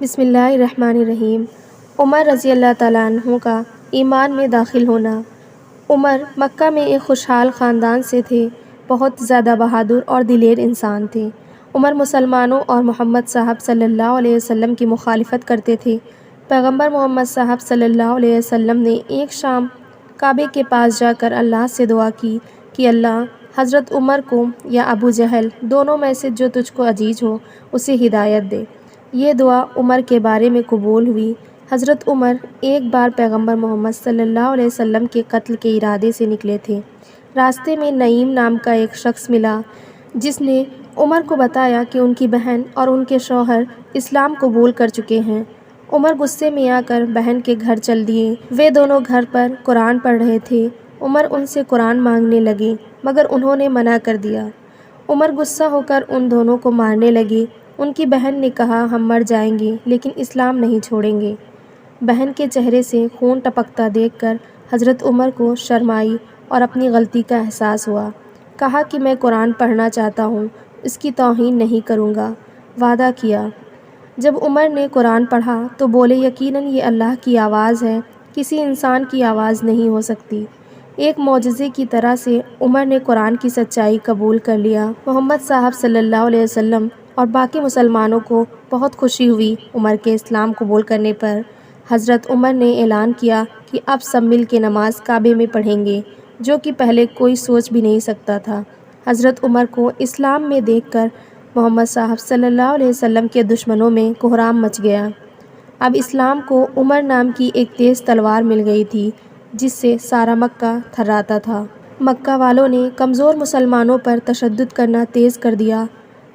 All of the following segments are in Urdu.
بسم اللہ الرحمن الرحیم۔ عمر رضی اللہ تعالیٰ عنہ کا ایمان میں داخل ہونا۔ عمر مکہ میں ایک خوشحال خاندان سے تھے، بہت زیادہ بہادر اور دلیر انسان تھے۔ عمر مسلمانوں اور محمد صاحب صلی اللہ علیہ وسلم کی مخالفت کرتے تھے۔ پیغمبر محمد صاحب صلی اللہ علیہ وسلم نے ایک شام کعبے کے پاس جا کر اللہ سے دعا کی کہ اللہ حضرت عمر کو یا ابو جہل دونوں میں سے جو تجھ کو عزیز ہو اسے ہدایت دے۔ یہ دعا عمر کے بارے میں قبول ہوئی۔ حضرت عمر ایک بار پیغمبر محمد صلی اللہ علیہ وسلم کے قتل کے ارادے سے نکلے تھے۔ راستے میں نعیم نام کا ایک شخص ملا جس نے عمر کو بتایا کہ ان کی بہن اور ان کے شوہر اسلام قبول کر چکے ہیں۔ عمر غصے میں آ کر بہن کے گھر چل دیے۔ وہ دونوں گھر پر قرآن پڑھ رہے تھے۔ عمر ان سے قرآن مانگنے لگے مگر انہوں نے منع کر دیا۔ عمر غصہ ہو کر ان دونوں کو مارنے لگے۔ ان کی بہن نے کہا ہم مر جائیں گے لیکن اسلام نہیں چھوڑیں گے۔ بہن کے چہرے سے خون ٹپکتا دیکھ کر حضرت عمر کو شرم آئی اور اپنی غلطی کا احساس ہوا۔ کہا کہ میں قرآن پڑھنا چاہتا ہوں، اس کی توہین نہیں کروں گا۔ وعدہ کیا۔ جب عمر نے قرآن پڑھا تو بولے یقیناً یہ اللہ کی آواز ہے، کسی انسان کی آواز نہیں ہو سکتی۔ ایک معجزے کی طرح سے عمر نے قرآن کی سچائی قبول کر لیا۔ محمد صاحب صلی اللہ علیہ وسلم اور باقی مسلمانوں کو بہت خوشی ہوئی عمر کے اسلام قبول کرنے پر۔ حضرت عمر نے اعلان کیا کہ اب سب مل کے نماز کعبے میں پڑھیں گے، جو کہ پہلے کوئی سوچ بھی نہیں سکتا تھا۔ حضرت عمر کو اسلام میں دیکھ کر محمد صاحب صلی اللہ علیہ وسلم کے دشمنوں میں کوہرام مچ گیا۔ اب اسلام کو عمر نام کی ایک تیز تلوار مل گئی تھی جس سے سارا مکہ تھراتا تھا۔ مکہ والوں نے کمزور مسلمانوں پر تشدد کرنا تیز کر دیا،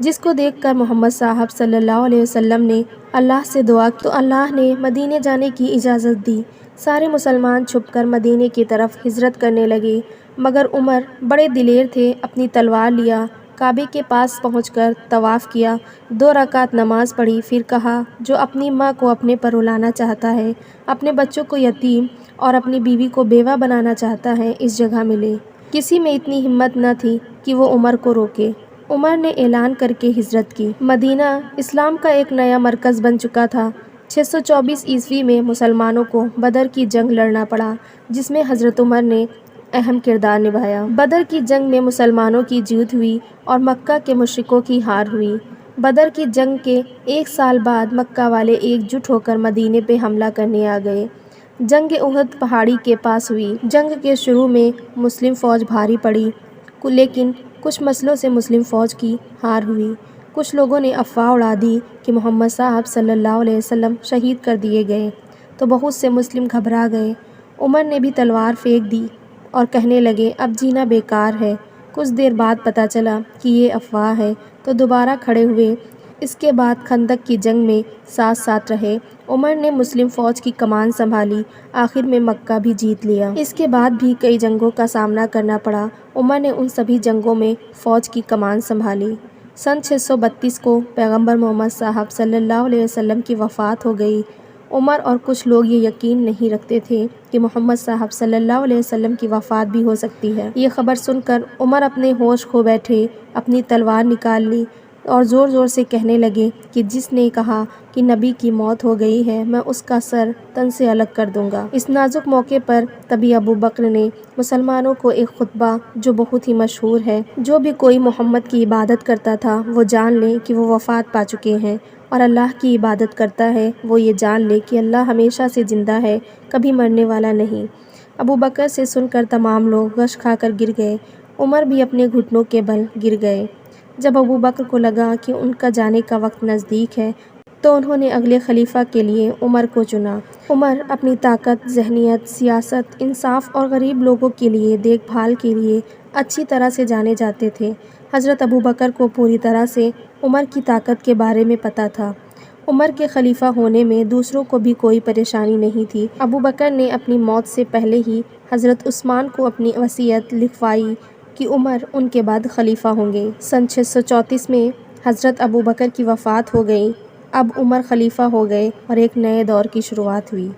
جس کو دیکھ کر محمد صاحب صلی اللہ علیہ وسلم نے اللہ سے دعا کی تو اللہ نے مدینے جانے کی اجازت دی۔ سارے مسلمان چھپ کر مدینے کی طرف ہجرت کرنے لگے مگر عمر بڑے دلیر تھے، اپنی تلوار لیا، کعبے کے پاس پہنچ کر طواف کیا، 2 رکعت نماز پڑھی، پھر کہا جو اپنی ماں کو اپنے پر رلانا چاہتا ہے، اپنے بچوں کو یتیم اور اپنی بیوی کو بیوہ بنانا چاہتا ہے اس جگہ ملے۔ کسی میں اتنی ہمت نہ تھی کہ وہ عمر کو روکے۔ عمر نے اعلان کر کے ہجرت کی۔ مدینہ اسلام کا ایک نیا مرکز بن چکا تھا۔ 624 عیسوی میں مسلمانوں کو بدر کی جنگ لڑنا پڑا جس میں حضرت عمر نے اہم کردار نبھایا۔ بدر کی جنگ میں مسلمانوں کی جیت ہوئی اور مکہ کے مشرکوں کی ہار ہوئی۔ بدر کی جنگ کے 1 سال بعد مکہ والے ایک جٹ ہو کر مدینے پہ حملہ کرنے آ گئے۔ جنگ احد پہاڑی کے پاس ہوئی۔ جنگ کے شروع میں مسلم فوج بھاری پڑی لیکن کچھ مسئلوں سے مسلم فوج کی ہار ہوئی۔ کچھ لوگوں نے افواہ اڑا دی کہ محمد صاحب صلی اللہ علیہ وسلم شہید کر دیے گئے تو بہت سے مسلم گھبرا گئے۔ عمر نے بھی تلوار پھینک دی اور کہنے لگے اب جینا بیکار ہے۔ کچھ دیر بعد پتہ چلا کہ یہ افواہ ہے تو دوبارہ کھڑے ہوئے۔ اس کے بعد خندق کی جنگ میں ساتھ ساتھ رہے۔ عمر نے مسلم فوج کی کمان سنبھالی، آخر میں مکہ بھی جیت لیا۔ اس کے بعد بھی کئی جنگوں کا سامنا کرنا پڑا۔ عمر نے ان سبھی جنگوں میں فوج کی کمان سنبھالی۔ سن 632 کو پیغمبر محمد صاحب صلی اللہ علیہ وسلم کی وفات ہو گئی۔ عمر اور کچھ لوگ یہ یقین نہیں رکھتے تھے کہ محمد صاحب صلی اللہ علیہ وسلم کی وفات بھی ہو سکتی ہے۔ یہ خبر سن کر عمر اپنے ہوش کھو بیٹھے، اپنی تلوار نکال لی اور زور زور سے کہنے لگے کہ جس نے کہا کہ نبی کی موت ہو گئی ہے میں اس کا سر تن سے الگ کر دوں گا۔ اس نازک موقع پر تبھی ابو بکر نے مسلمانوں کو ایک خطبہ جو بہت ہی مشہور ہے، جو بھی کوئی محمد کی عبادت کرتا تھا وہ جان لے کہ وہ وفات پا چکے ہیں اور اللہ کی عبادت کرتا ہے وہ یہ جان لے کہ اللہ ہمیشہ سے زندہ ہے، کبھی مرنے والا نہیں۔ ابو بکر سے سن کر تمام لوگ غش کھا کر گر گئے۔ عمر بھی اپنے گھٹنوں کے بل گر گئے۔ جب ابو بکر کو لگا کہ ان کا جانے کا وقت نزدیک ہے تو انہوں نے اگلے خلیفہ کے لیے عمر کو چنا۔ عمر اپنی طاقت، ذہنیت، سیاست، انصاف اور غریب لوگوں کے لیے دیکھ بھال کے لیے اچھی طرح سے جانے جاتے تھے۔ حضرت ابو بکر کو پوری طرح سے عمر کی طاقت کے بارے میں پتہ تھا۔ عمر کے خلیفہ ہونے میں دوسروں کو بھی کوئی پریشانی نہیں تھی۔ ابو بکر نے اپنی موت سے پہلے ہی حضرت عثمان کو اپنی وصیت لکھوائی کہ عمر ان کے بعد خلیفہ ہوں گے۔ سن 634 میں حضرت ابو بکر کی وفات ہو گئی۔ اب عمر خلیفہ ہو گئے اور ایک نئے دور کی شروعات ہوئی۔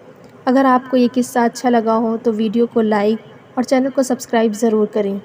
اگر آپ کو یہ قصہ اچھا لگا ہو تو ویڈیو کو لائک اور چینل کو سبسکرائب ضرور کریں۔